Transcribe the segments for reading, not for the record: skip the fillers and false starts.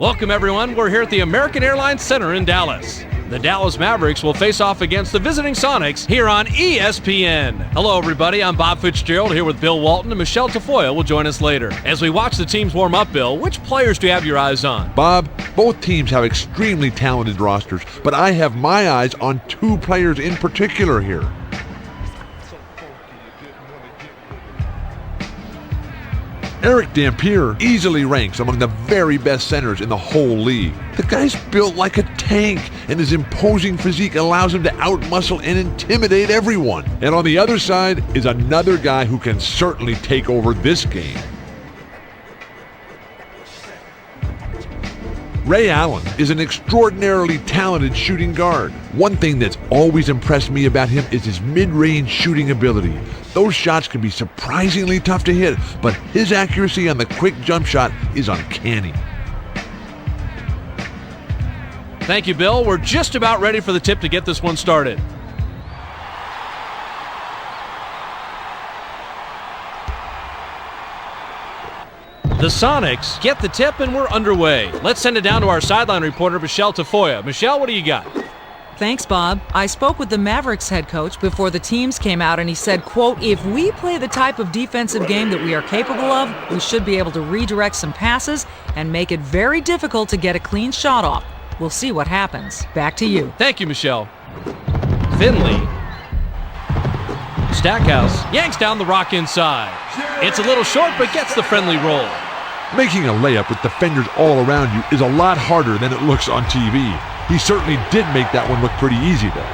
Welcome, everyone. We're here at the American Airlines Center in Dallas. The Dallas Mavericks will face off against the visiting Sonics here on ESPN. Hello, everybody. I'm Bob Fitzgerald here with Bill Walton, and Michelle Tafoya will join us later. As we watch the teams warm up, Bill, which players do you have your eyes on? Bob, both teams have extremely talented rosters, but I have my eyes on two players in particular here. Eric Dampier easily ranks among the very best centers in the whole league. The guy's built like a tank, and his imposing physique allows him to outmuscle and intimidate everyone. And on the other side is another guy who can certainly take over this game. Ray Allen is an extraordinarily talented shooting guard. One thing that's always impressed me about him is his mid-range shooting ability. Those shots can be surprisingly tough to hit, but his accuracy on the quick jump shot is uncanny. Thank you, Bill. We're just about ready for the tip to get this one started. The Sonics get the tip, and we're underway. Let's send it down to our sideline reporter, Michelle Tafoya. Michelle, what do you got? Thanks, Bob. I spoke with the Mavericks head coach before the teams came out, and he said, quote, "If we play the type of defensive game that we are capable of, we should be able to redirect some passes and make it very difficult to get a clean shot off. We'll see what happens." Back to you. Thank you, Michelle. Finley. Stackhouse yanks down the rock inside. It's a little short, but gets the friendly roll. Making a layup with defenders all around you is a lot harder than it looks on TV. He certainly did make that one look pretty easy, though.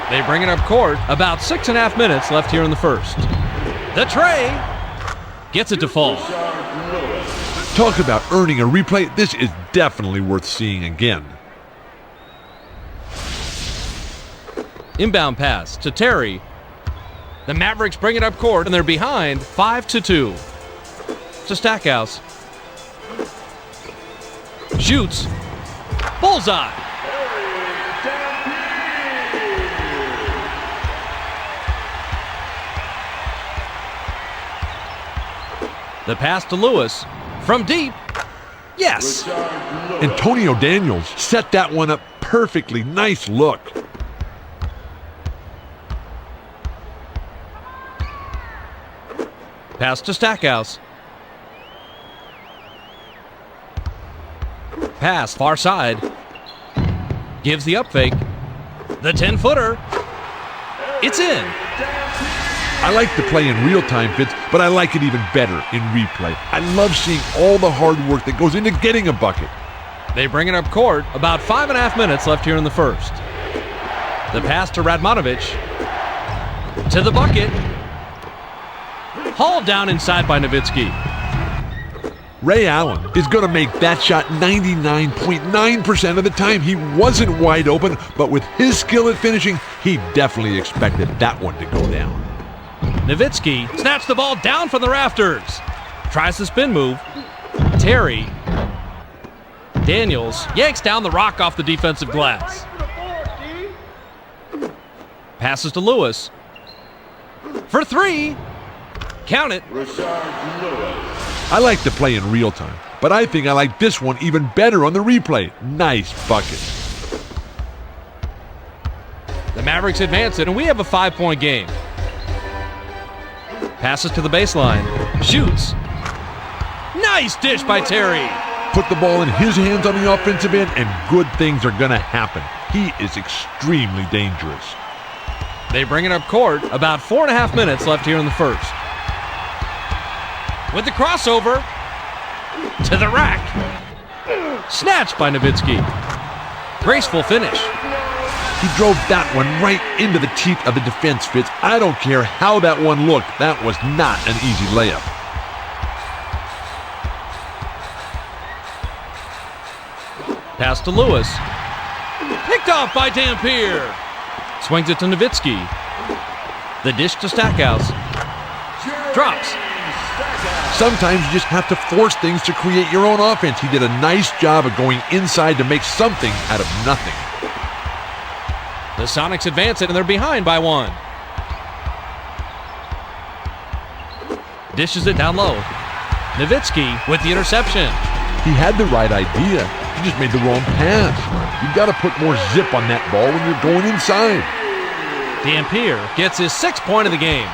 They bring it up court. About 6.5 minutes left here in the first. The tray gets it to fall. Talk about earning a replay. This is definitely worth seeing again. Inbound pass to Terry. The Mavericks bring it up court, and they're behind 5-2. To Stackhouse. Shoots. Bullseye. The pass to Lewis. From deep. Yes. Antonio Daniels set that one up perfectly. Nice look. Pass to Stackhouse. Pass far side. Gives the up fake. The 10-footer. It's in. I like the play in real time, Fitz, but I like it even better in replay. I love seeing all the hard work that goes into getting a bucket. They bring it up court. About 5.5 minutes left here in the first. The pass to Radmanovic. To the bucket. Hauled down inside by Nowitzki. Ray Allen is going to make that shot 99.9% of the time. He wasn't wide open, but with his skill at finishing, he definitely expected that one to go down. Nowitzki snatched the ball down from the rafters. Tries the spin move. Terry. Daniels yanks down the rock off the defensive glass. Passes to Lewis. For three. Count it. I like the play in real time, but I think I like this one even better on the replay. Nice bucket. The Mavericks advance it, and we have a 5-point game. Passes to the baseline. Shoots. Nice dish by Terry. Put the ball in his hands on the offensive end, and good things are going to happen. He is extremely dangerous. They bring it up court. About 4.5 minutes left here in the first. With the crossover to the rack. Snatched by Nowitzki. Graceful finish. He drove that one right into the teeth of the defense, Fitz. I don't care how that one looked. That was not an easy layup. Pass to Lewis. Picked off by Dampier. Swings it to Nowitzki. The dish to Stackhouse. Drops. Sometimes you just have to force things to create your own offense. He did a nice job of going inside to make something out of nothing. The Sonics advance it, and they're behind by 1. Dishes it down low. Nowitzki with the interception. He had the right idea. He just made the wrong pass. You've got to put more zip on that ball when you're going inside. Dampier gets his 6th point of the game.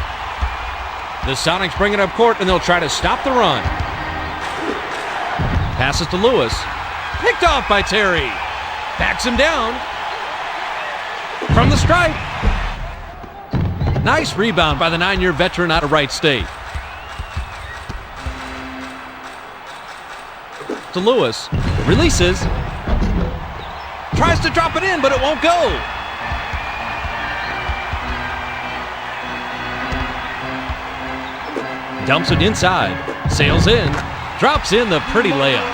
The Sonics bring it up court, and they'll try to stop the run. Passes to Lewis. Picked off by Terry. Backs him down. From the stripe. Nice rebound by the 9-year veteran out of Wright State. To Lewis. Releases. Tries to drop it in, but it won't go. Dumps it inside. Sails in. Drops in the pretty layup.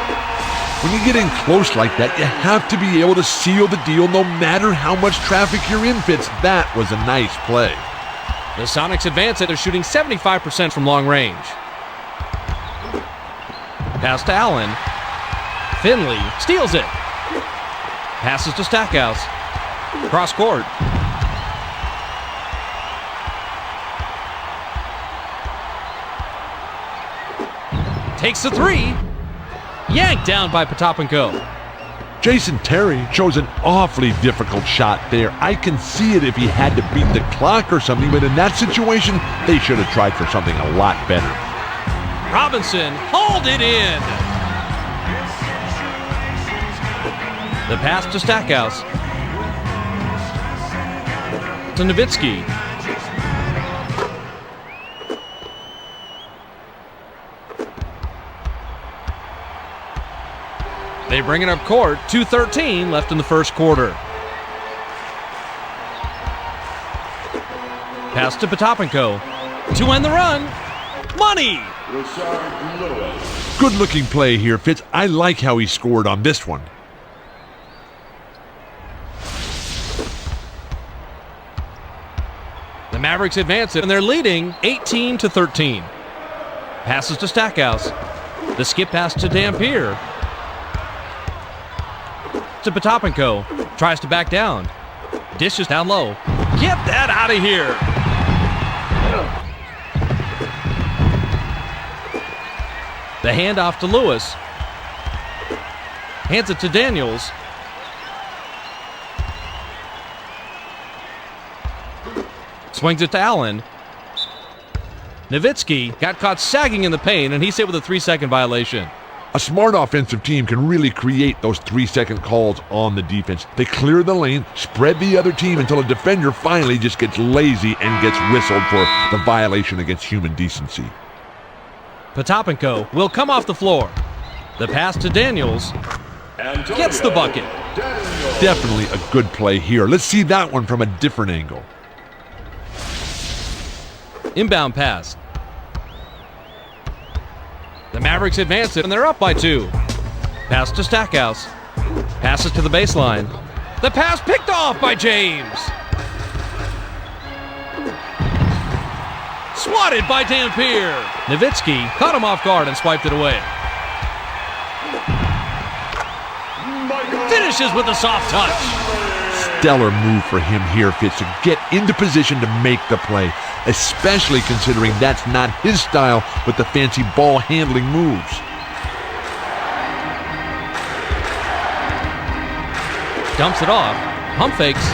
When you get in close like that, you have to be able to seal the deal no matter how much traffic you're in, Fitz. That was a nice play. The Sonics advance it. They're shooting 75% from long range. Pass to Allen. Finley steals it. Passes to Stackhouse. Cross court. Takes the 3. Yanked down by Potapenko. Jason Terry chose an awfully difficult shot there. I can see it if he had to beat the clock or something, but in that situation, they should have tried for something a lot better. Robinson hauled it in. The pass to Stackhouse. To Nowitzki. They bring it up court. 2:13 left in the first quarter. Pass to Potapenko. To end the run. Money! Good looking play here, Fitz. I like how he scored on this one. The Mavericks advance it, and they're leading 18-13. Passes to Stackhouse. The skip pass to Dampier. To Potapenko. Tries to back down. Dishes down low. Get that out of here. The handoff to Lewis. Hands it to Daniels. Swings it to Allen. Nowitzki got caught sagging in the paint, and he's hit with a 3-second violation. A smart offensive team can really create those 3-second calls on the defense. They clear the lane, spread the other team until a defender finally just gets lazy and gets whistled for the violation against human decency. Potapenko will come off the floor. The pass to Daniels. Gets the bucket. Definitely a good play here. Let's see that one from a different angle. Inbound pass. The Mavericks advance it, and they're up by 2. Pass to Stackhouse. Passes to the baseline. The pass picked off by James. Swatted by Dampier. Nowitzki caught him off guard and swiped it away. Finishes with a soft touch. Stellar move for him here, Fitz, to get into position to make the play, especially considering that's not his style with the fancy ball handling moves. Dumps it off. Pump fakes.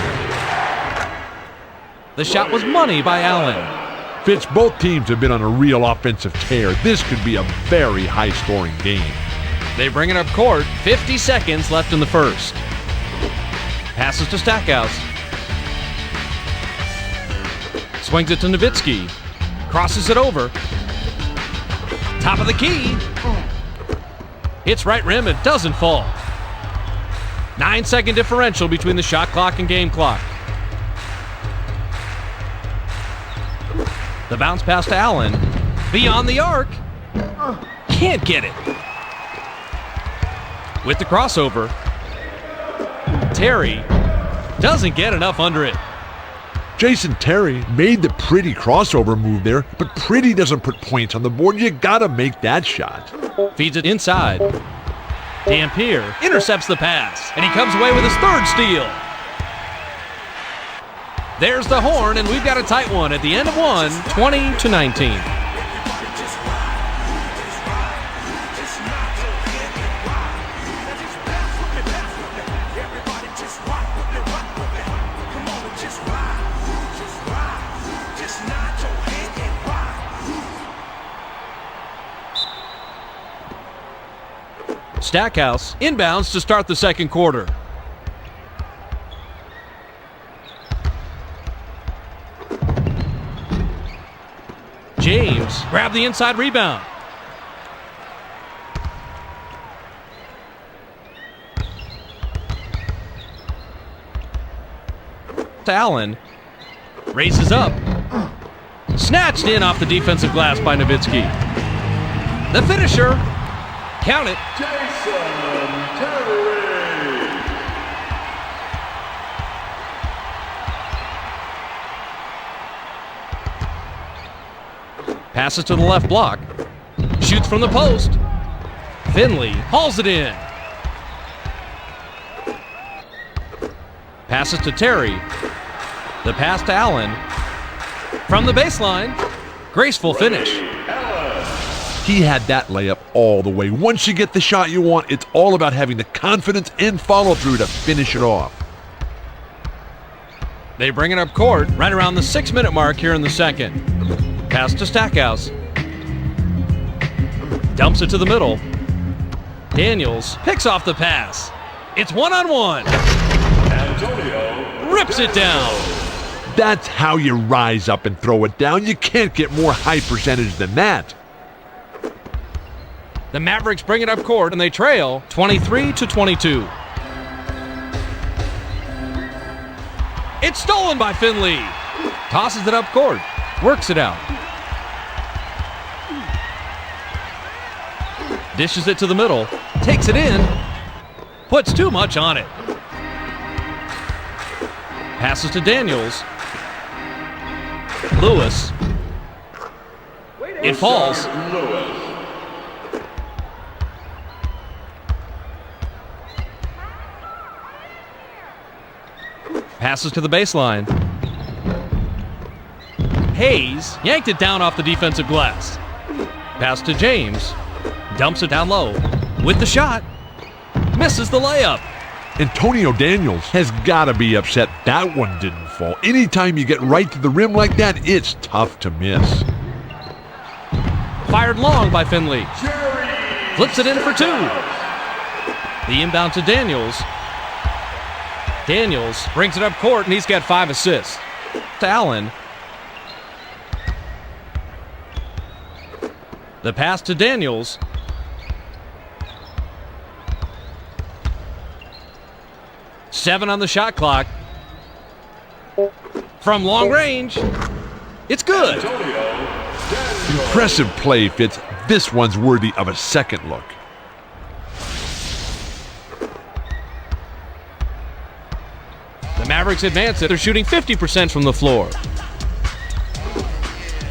The shot was money by Allen. Fitz, both teams have been on a real offensive tear. This could be a very high-scoring game. They bring it up court. 50 seconds left in the first. Passes to Stackhouse. Swings it to Nowitzki. Crosses it over. Top of the key. Hits right rim. It doesn't fall. 9-second differential between the shot clock and game clock. The bounce pass to Allen. Beyond the arc. Can't get it. With the crossover. Terry doesn't get enough under it. Jason Terry made the pretty crossover move there, but pretty doesn't put points on the board. You gotta make that shot. Feeds it inside. Dampier intercepts the pass, and he comes away with his 3rd steal. There's the horn, and we've got a tight one at the end of one, 20-19. Stackhouse inbounds to start the second quarter. James grabbed the inside rebound. Allen raises up. Snatched in off the defensive glass by Nowitzki. The finisher. Count it. Passes to the left block. Shoots from the post. Finley hauls it in. Passes to Terry. The pass to Allen. From the baseline. Graceful finish. He had that layup all the way. Once you get the shot you want, it's all about having the confidence and follow-through to finish it off. They bring it up court right around the 6-minute mark here in the second. Pass to Stackhouse. Dumps it to the middle. Daniels picks off the pass. It's one-on-one. Antonio rips it down. That's how you rise up and throw it down. You can't get more high percentage than that. The Mavericks bring it up court and they trail 23-22. It's stolen by Finley. Tosses it up court. Works it out. Dishes it to the middle. Takes it in. Puts too much on it. Passes to Daniels. Lewis. It falls. Passes to the baseline. Hayes yanked it down off the defensive glass. Pass to James. Dumps it down low. With the shot. Misses the layup. Antonio Daniels has got to be upset that one didn't fall. Anytime you get right to the rim like that, it's tough to miss. Fired long by Finley. Flips it in for two. The inbound to Daniels. Daniels brings it up court, and he's got 5 assists. To Allen. The pass to Daniels. Seven on the shot clock. From long range. It's good. Impressive play, Fitz. This one's worthy of a second look. The Mavericks advance it. They're shooting 50% from the floor.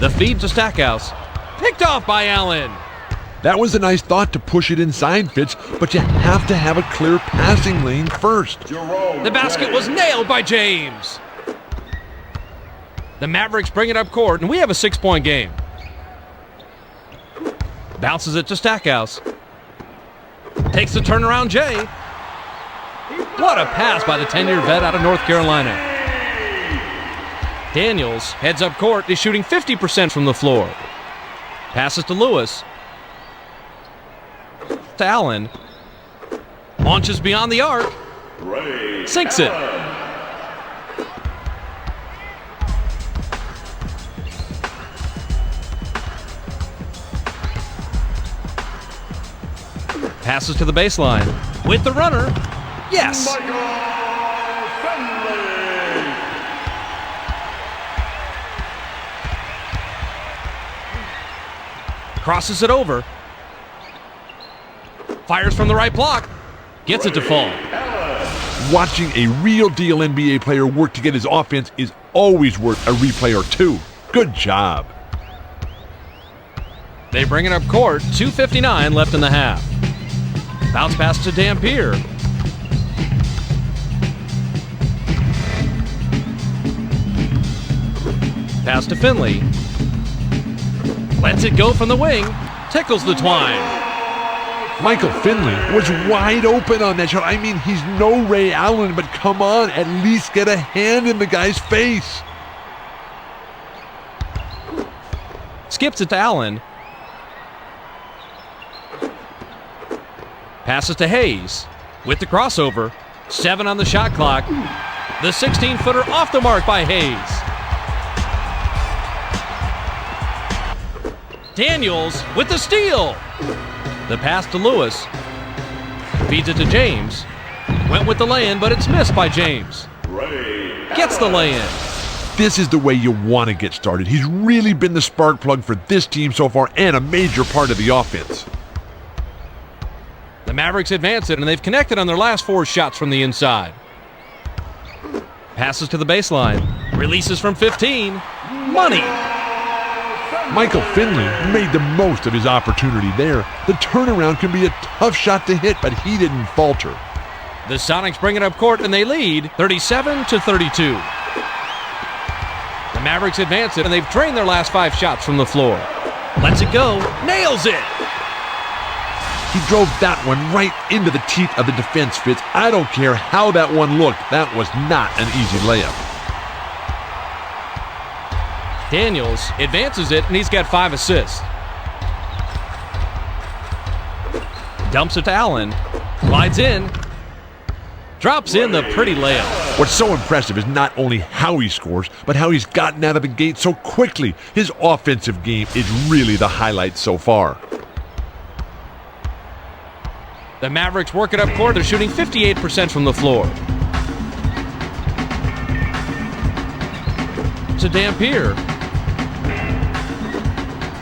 The feed to Stackhouse. Picked off by Allen. That was a nice thought to push it inside, Fitz, but you have to have a clear passing lane first. The basket was nailed by James. The Mavericks bring it up court, and we have a 6-point game. Bounces it to Stackhouse. Takes the turnaround Jay. What a pass by the 10-year vet out of North Carolina. Daniels heads up court, is shooting 50% from the floor. Passes to Lewis. To Allen. Launches beyond the arc. Sinks it. Passes to the baseline. With the runner. Yes. Crosses it over. Fires from the right block. Gets it to fall. Watching a real deal NBA player work to get his offense is always worth a replay or two. Good job. They bring it up court. 2:59 left in the half. Bounce pass to Dampier. Pass to Finley. Lets it go from the wing. Tickles the twine. Michael Finley was wide open on that shot. I mean, he's no Ray Allen, but come on, at least get a hand in the guy's face. Skips it to Allen. Passes to Hayes with the crossover. 7 on the shot clock. The 16-footer off the mark by Hayes. Daniels with the steal. The pass to Lewis. Feeds it to James. Went with the lay-in, but it's missed by James. Gets the lay-in. This is the way you want to get started. He's really been the spark plug for this team so far and a major part of the offense. The Mavericks advance it, and they've connected on their last 4 shots from the inside. Passes to the baseline. Releases from 15. Money. Michael Finley made the most of his opportunity there. The turnaround can be a tough shot to hit, but he didn't falter. The Sonics bring it up court, and they lead 37-32. The Mavericks advance it, and they've drained their last 5 shots from the floor. Lets it go. Nails it. He drove that one right into the teeth of the defense, Fitz. I don't care how that one looked. That was not an easy layup. Daniels advances it, and he's got 5 assists. Dumps it to Allen. Glides in. Drops in the pretty layup. What's so impressive is not only how he scores, but how he's gotten out of the gate so quickly. His offensive game is really the highlight so far. The Mavericks work it up court. They're shooting 58% from the floor. To Dampier.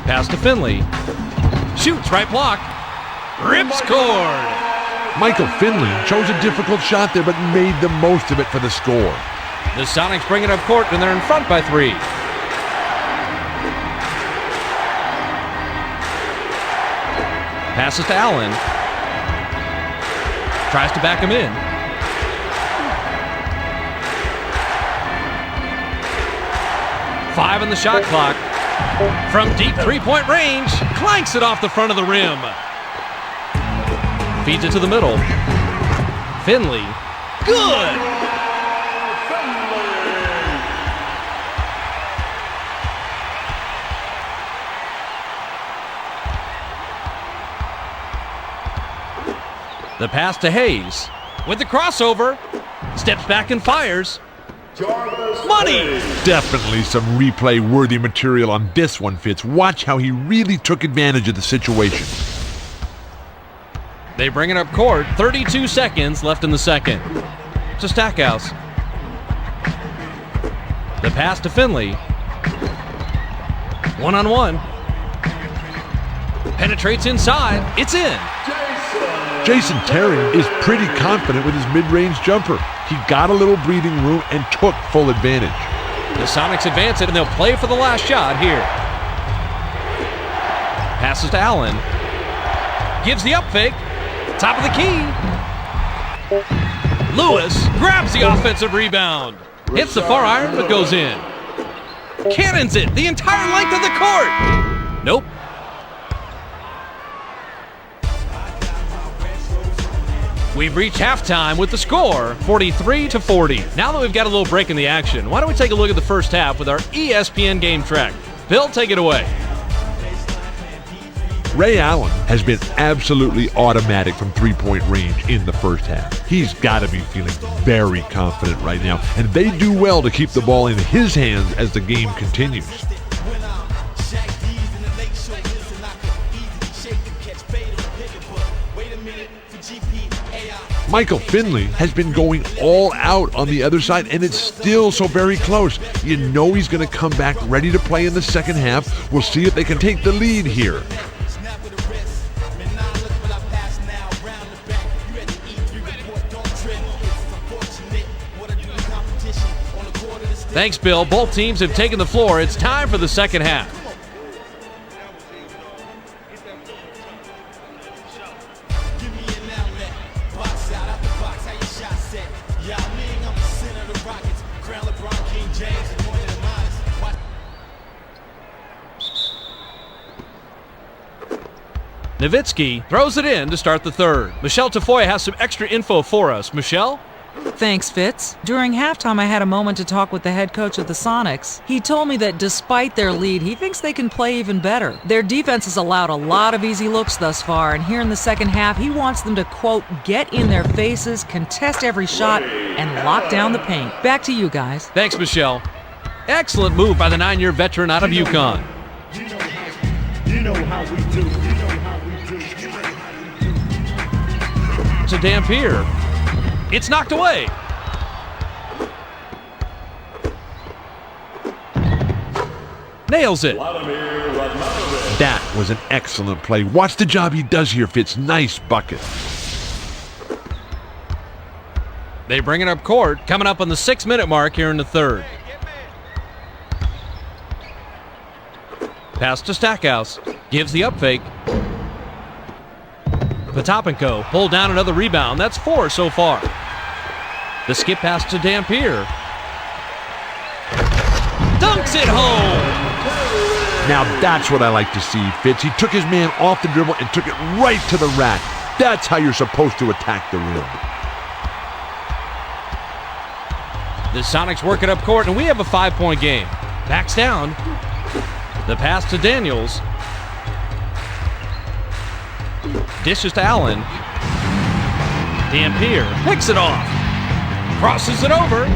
Pass to Finley. Shoots, right block. Rip scored. Michael Finley chose a difficult shot there, but made the most of it for the score. The Sonics bring it up court, and they're in front by 3. Passes to Allen. Tries to back him in. Five on the shot clock. From deep three-point range, clanks it off the front of the rim. Feeds it to the middle. Finley. Good! The pass to Hayes. With the crossover. Steps back and fires. Money! Definitely some replay-worthy material on this one, Fitz. Watch how he really took advantage of the situation. They bring it up court. 32 seconds left in the second. To Stackhouse. The pass to Finley. One-on-one. Penetrates inside. It's in. Jason Terry is pretty confident with his mid-range jumper. He got a little breathing room and took full advantage. The Sonics advance it, and they'll play for the last shot here. Passes to Allen. Gives the up fake. Top of the key. Lewis grabs the offensive rebound. Hits the far iron, but goes in. Cannons it the entire length of the court. Nope. We've reached halftime with the score, 43-40. Now that we've got a little break in the action, why don't we take a look at the first half with our ESPN game track. Bill, take it away. Ray Allen has been absolutely automatic from three-point range in the first half. He's got to be feeling very confident right now, and they do well to keep the ball in his hands as the game continues. Michael Finley has been going all out on the other side, and it's still so very close. You know he's going to come back ready to play in the second half. We'll see if they can take the lead here. Thanks, Bill. Both teams have taken the floor. It's time for the second half. Nowitzki throws it in to start the third. Michelle Tafoya has some extra info for us. Michelle? Thanks, Fitz. During halftime, I had a moment to talk with the head coach of the Sonics. He told me that despite their lead, he thinks they can play even better. Their defense has allowed a lot of easy looks thus far, and here in the second half, he wants them to, quote, get in their faces, contest every shot, and lock down the paint. Back to you guys. Thanks, Michelle. Excellent move by the 9-year veteran out of UConn. You know how we do. To Dampier. It's knocked away. Nails it. That was an excellent play. Watch the job he does here, Fitz. Nice bucket. They bring it up court, coming up on the 6-minute mark here in the third. Pass to Stackhouse. Gives the up fake. Potapenko pulled down another rebound. That's 4 so far. The skip pass to Dampier. Dunks it home! Now that's what I like to see, Fitz. He took his man off the dribble and took it right to the rack. That's how you're supposed to attack the rim. The Sonics work it up court, and we have a 5-point game. Backs down. The pass to Daniels. Dishes to Allen. Dampier picks it off. Crosses it over.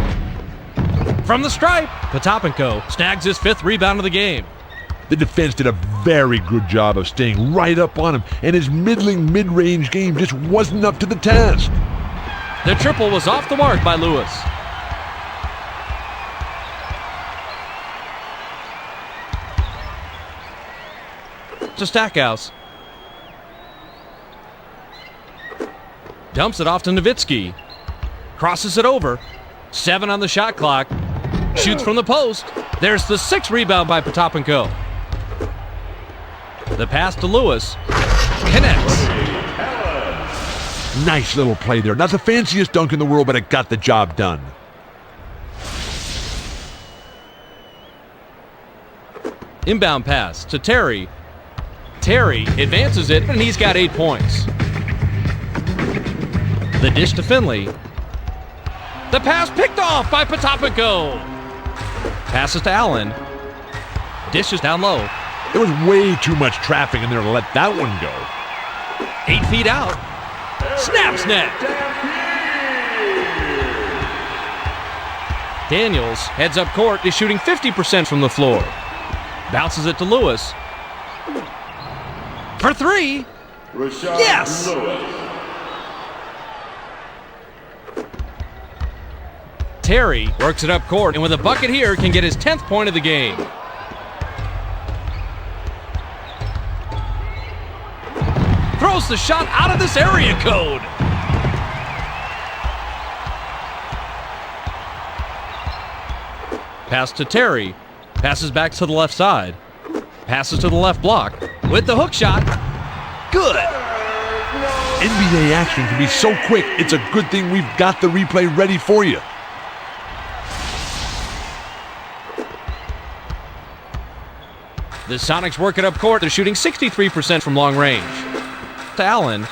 From the stripe, Potapenko snags his 5th rebound of the game. The defense did a very good job of staying right up on him, and his middling mid-range game just wasn't up to the task. The triple was off the mark by Lewis. To Stackhouse. Dumps it off to Nowitzki. Crosses it over. 7 on the shot clock. Shoots from the post. There's the 6th rebound by Potapenko. The pass to Lewis. Connects. Nice little play there. Not the fanciest dunk in the world, but it got the job done. Inbound pass to Terry. Terry advances it, and he's got 8 points. The dish to Finley. The pass picked off by Potapenko. Passes to Allen. Dishes down low. There was way too much traffic in there to let that one go. 8 feet out. Snaps net. Daniels heads up court, is shooting 50% from the floor. Bounces it to Lewis. For 3. Yes! Terry works it up court, and with a bucket here, can get his 10th point of the game. Throws the shot out of this area code. Pass to Terry. Passes back to the left side. Passes to the left block. With the hook shot. Good. NBA action can be so quick, it's a good thing we've got the replay ready for you. The Sonics work it up court. They're shooting 63% from long range. To Allen.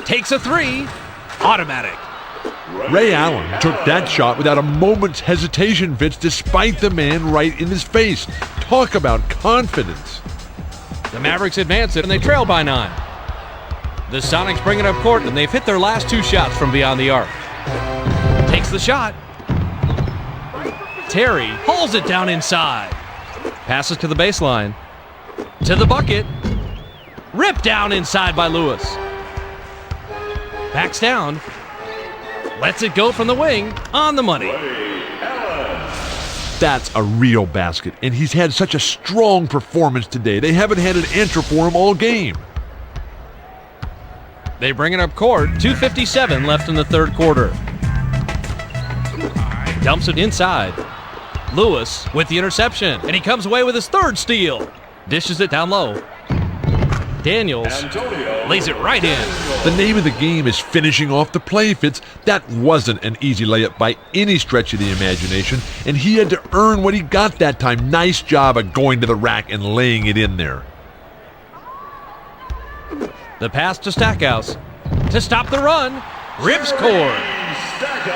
Takes a 3. Automatic. Ray Allen took that shot without a moment's hesitation, Fitz, despite the man right in his face. Talk about confidence. The Mavericks advance it, and they trail by 9. The Sonics bring it up court, and they've hit their last 2 shots from beyond the arc. Takes the shot. Terry hauls it down inside. Passes to the baseline. To the bucket. Ripped down inside by Lewis. Backs down. Lets it go from the wing. On the money. That's a real basket, and he's had such a strong performance today. They haven't had an answer for him all game. They bring it up court. 2:57 left in the third quarter. Dumps it inside. Lewis with the interception, and he comes away with his 3rd steal. Dishes it down low. Daniels lays it right in. The name of the game is finishing off the play, Fitz. That wasn't an easy layup by any stretch of the imagination, and he had to earn what he got that time. Nice job of going to the rack and laying it in there. The pass to Stackhouse. to stop the run. Rips cord.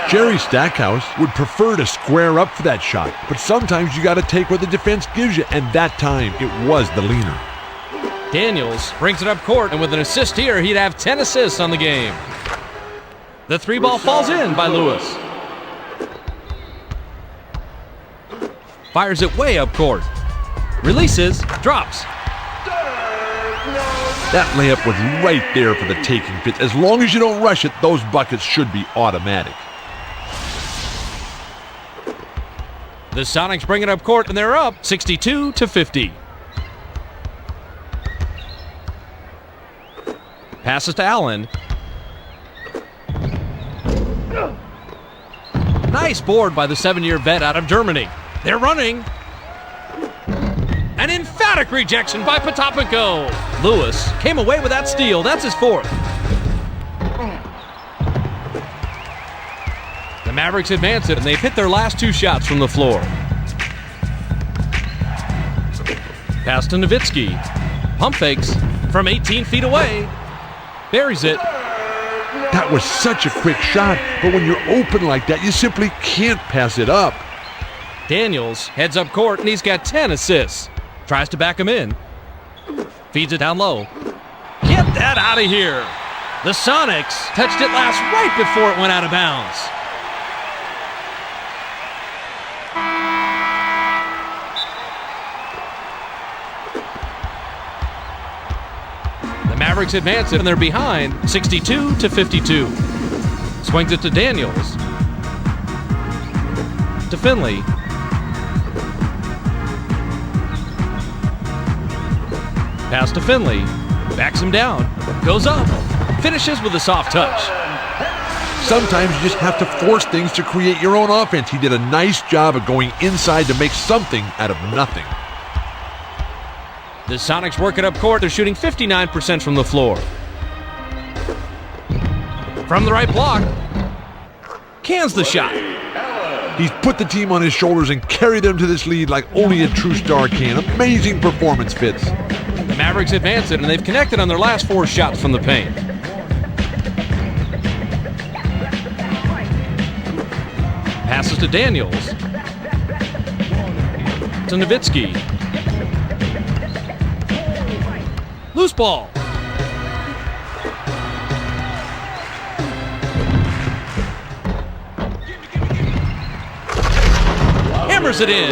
Jerry Stackhouse would prefer to square up for that shot, but sometimes you got to take what the defense gives you, and that time it was the leaner. Daniels brings it up court, and with an assist here, he'd have 10 assists on the game. The three ball falls in by Lewis. Fires it way up court. Releases, drops. That layup was right there for the taking, Fitz. As long as you don't rush it, those buckets should be automatic. The Sonics bring it up court, and they're up 62-50. Passes to Allen. Nice board by the 7-year vet out of Germany. They're running. An emphatic rejection by Potapenko. Lewis came away with that steal. That's his fourth. The Mavericks advance it, and they've hit their last two shots from the floor. Pass to Nowitzki. Pump fakes from 18 feet away. Buries it. That was such a quick shot, but when you're open like that, you simply can't pass it up. Daniels heads up court, and he's got 10 assists. Tries to back him in. Feeds it down low. Get that out of here. The Sonics touched it last right before it went out of bounds. The Mavericks advance it, and they're behind 62-52. Swings it to Daniels. To Finley. Pass to Finley. Backs him down. Goes up. Finishes with a soft touch. Sometimes you just have to force things to create your own offense. He did a nice job of going inside to make something out of nothing. The Sonics work it up court. They're shooting 59% from the floor. From the right block. Cans the shot. He's put the team on his shoulders and carried them to this lead like only a true star can. Amazing performance, Fitz. The Mavericks advance it, and they've connected on their last 4 shots from the paint. Passes to Daniels. To Nowitzki. Loose ball. Hammers it in.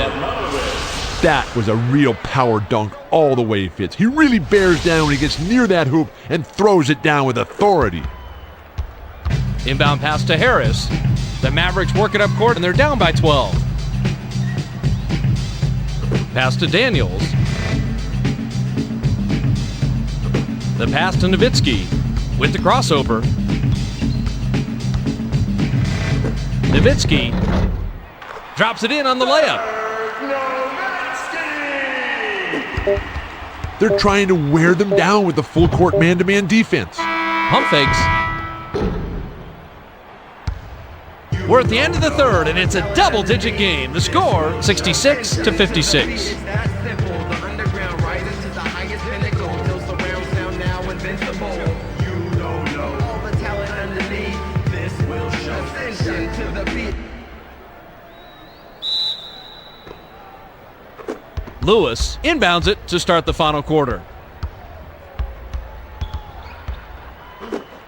That was a real power dunk all the way, Fitz. He really bears down when he gets near that hoop and throws it down with authority. Inbound pass to Harris. The Mavericks work it up court, and they're down by 12. Pass to Daniels. The pass to Nowitzki with the crossover. Nowitzki drops it in on the layup. They're trying to wear them down with the full court man-to-man defense. Pump fakes. We're at the end of the third, and it's a double-digit game. The score, 66-56. Lewis inbounds it to start the final quarter.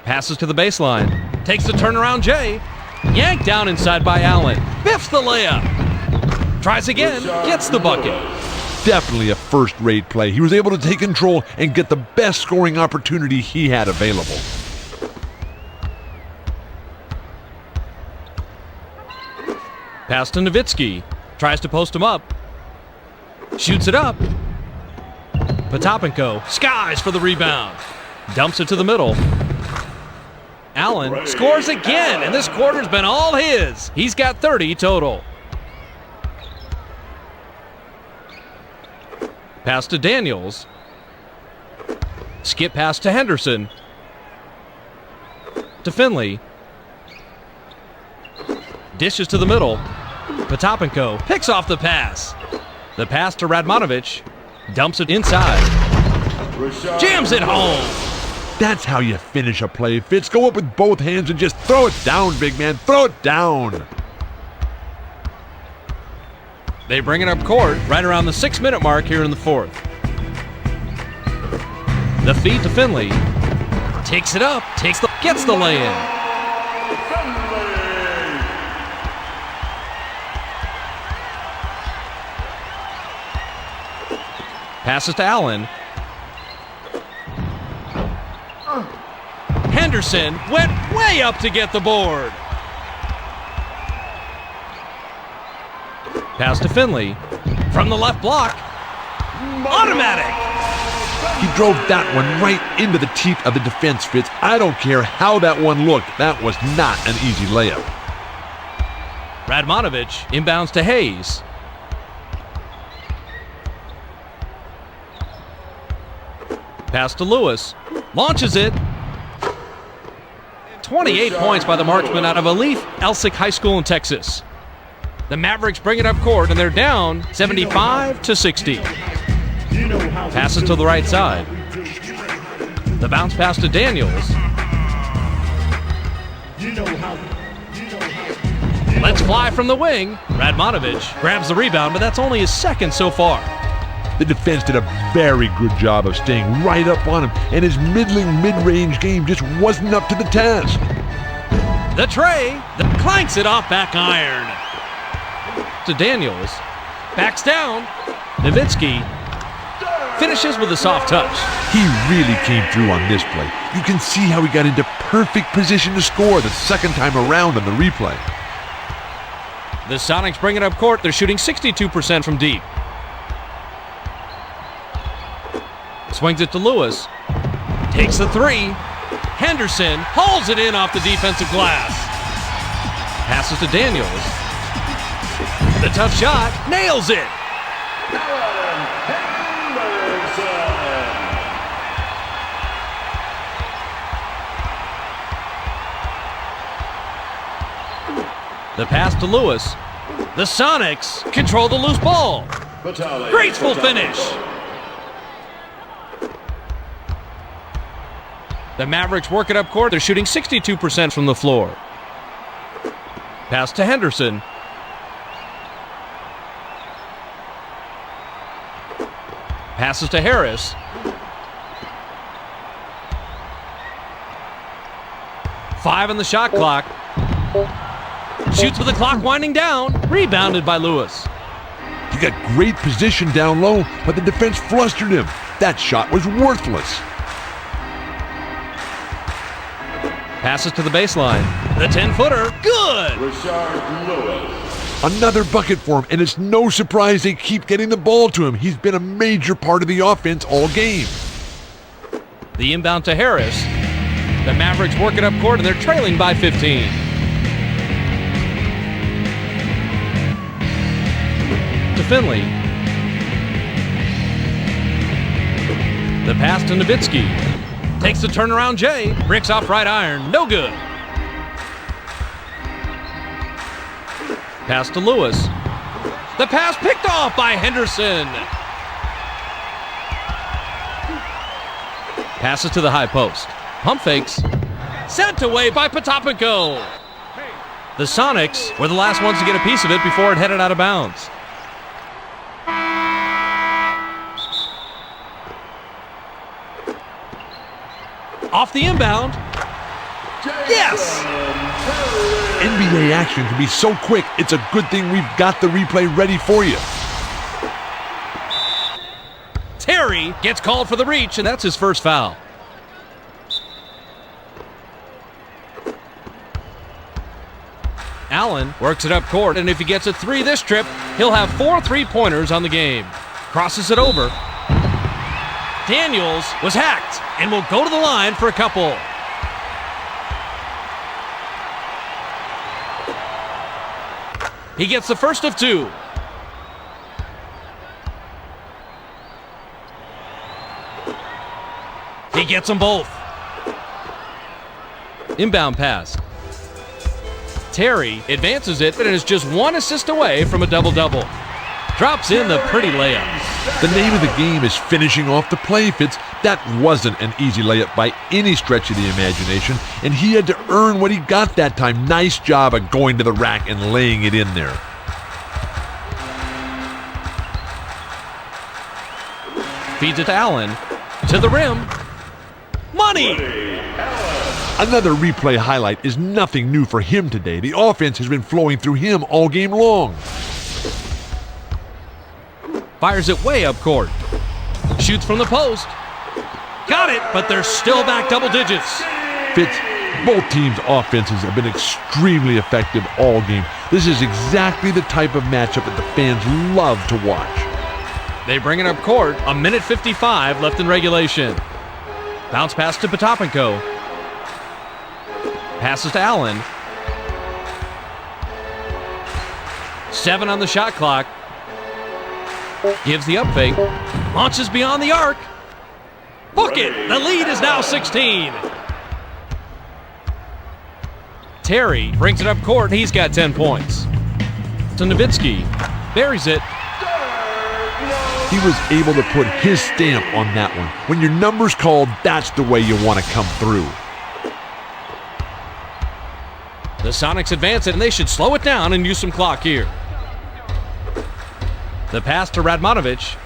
Passes to the baseline. Takes the turnaround Jay. Yanked down inside by Allen. Biffs the layup. Tries again. Gets the bucket. Definitely a first-rate play. He was able to take control and get the best scoring opportunity he had available. Pass to Nowitzki. Tries to post him up. Shoots it up. Potapenko skies for the rebound. Dumps it to the middle. Allen scores again, and this quarter's been all his. He's got 30 total. Pass to Daniels. Skip pass to Henderson. To Finley. Dishes to the middle. Potapenko picks off the pass. The pass to Radmanovic. Dumps it inside. Jams it home. That's how you finish a play, Fitz. Go up with both hands and just throw it down, big man. Throw it down. They bring it up court right around the 6-minute mark here in the fourth. The feed to Finley. Takes it up, gets the lay-in. Passes to Allen. Henderson went way up to get the board. Pass to Finley. From the left block. Automatic. He drove that one right into the teeth of the defense, Fitz. I don't care how that one looked. That was not an easy layup. Radmanovich inbounds to Hayes. Pass to Lewis. Launches it. 28 points by the marksman out of Alif Elsick High School in Texas. The Mavericks bring it up court, and they're down 75-60. Passes to the right side. The bounce pass to Daniels. Let's fly from the wing. Radmanovich grabs the rebound, but that's only his second so far. The defense did a very good job of staying right up on him, and his middling mid-range game just wasn't up to the task. The tray clanks it off back iron. To Daniels. Backs down. Nowitzki finishes with a soft touch. He really came through on this play. You can see how he got into perfect position to score the second time around on the replay. The Sonics bring it up court. They're shooting 62% from deep. Swings it to Lewis. Takes the three. Henderson hauls it in off the defensive glass. Passes to Daniels. The tough shot. Nails it. The pass to Lewis. The Sonics control the loose ball. Graceful finish. The Mavericks work it up court. They're shooting 62% from the floor. Pass to Henderson. Passes to Harris. Five on the shot clock. Shoots with the clock winding down. Rebounded by Lewis. He got great position down low, but the defense flustered him. That shot was worthless. Passes to the baseline. The 10-footer. Good! Another bucket for him, and it's no surprise they keep getting the ball to him. He's been a major part of the offense all game. The inbound to Harris. The Mavericks work it up court, and they're trailing by 15. To Finley. The pass to Nowitzki. Takes the turnaround Jay. Bricks off right iron. No good. Pass to Lewis. The pass picked off by Henderson. Passes to the high post. Pump fakes. Sent away by Potapenko. The Sonics were the last ones to get a piece of it before it headed out of bounds. Off the inbound. Yes! NBA action can be so quick, it's a good thing we've got the replay ready for you. Terry gets called for the reach, and that's his first foul. Allen works it up court, and if he gets a three this trip, he'll have 4 3-pointers on the game. Crosses it over. Daniels was hacked and will go to the line for a couple. He gets the first of 2. He gets them both. Inbound pass. Terry advances it, but it is just 1 assist away from a double-double. Drops in the pretty layup. The name of the game is finishing off the play, Fitz. That wasn't an easy layup by any stretch of the imagination, and he had to earn what he got that time. Nice job of going to the rack and laying it in there. Feeds it to Allen. To the rim. Money! Another replay highlight is nothing new for him today. The offense has been flowing through him all game long. Fires it way up court. Shoots from the post. Got it, but they're still back double digits. Fitz, both teams' offenses have been extremely effective all game. This is exactly the type of matchup that the fans love to watch. They bring it up court. 1:55 left in regulation. Bounce pass to Potapenko. Passes to Allen. 7 on the shot clock. Gives the up fake. Launches beyond the arc. Book it! The lead is now 16. Terry brings it up court. He's got 10 points. To Nowitzki. Buries it. He was able to put his stamp on that one. When your number's called, that's the way you want to come through. The Sonics advance it, and they should slow it down and use some clock here. The pass to Radmanovic.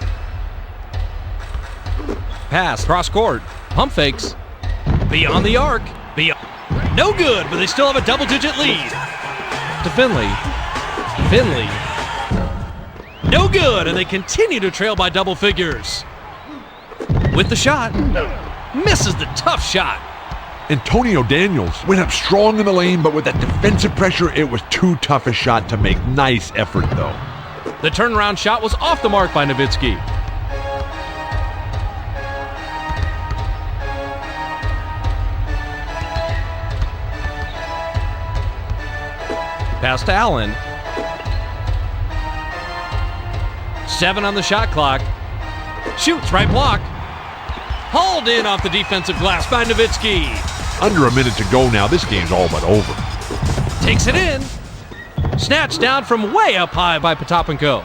Pass, cross court. Pump fakes. Beyond the arc. No good, but they still have a double-digit lead. To Finley. Finley. No good, and they continue to trail by double figures. With the shot. Misses the tough shot. Antonio Daniels went up strong in the lane, but with that defensive pressure, it was too tough a shot to make. Nice effort, though. The turnaround shot was off the mark by Nowitzki. Pass to Allen. 7 on the shot clock. Shoots, right block. Hauled in off the defensive glass by Nowitzki. Under a minute to go now. This game's all but over. Takes it in. Snatched down from way up high by Potapenko.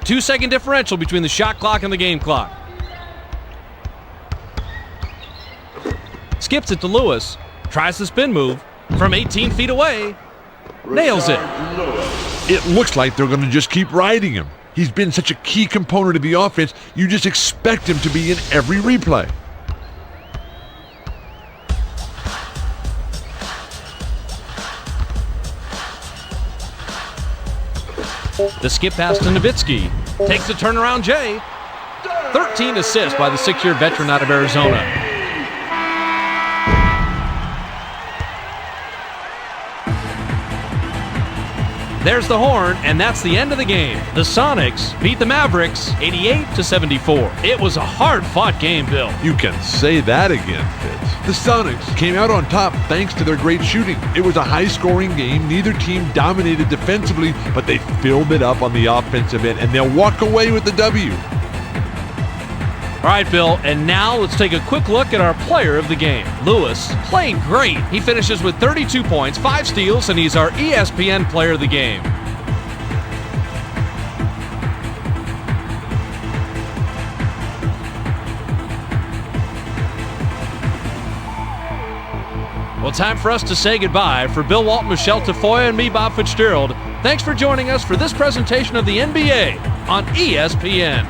2-second differential between the shot clock and the game clock. Skips it to Lewis. Tries the spin move from 18 feet away. Nails it. It looks like they're going to just keep riding him. He's been such a key component of the offense, you just expect him to be in every replay. The skip pass to Nowitzki. Takes the turnaround J. 13 assists by the 6-year veteran out of Arizona. There's the horn, and that's the end of the game. The Sonics beat the Mavericks 88-74. It was a hard-fought game, Bill. You can say that again, Fitz. The Sonics came out on top thanks to their great shooting. It was a high-scoring game. Neither team dominated defensively, but they filled it up on the offensive end, and they'll walk away with the W. All right, Bill, and now let's take a quick look at our player of the game. Lewis played great. He finishes with 32 points, 5 steals, and he's our ESPN player of the game. Well, time for us to say goodbye. For Bill Walton, Michelle Tafoya, and me, Bob Fitzgerald, thanks for joining us for this presentation of the NBA on ESPN.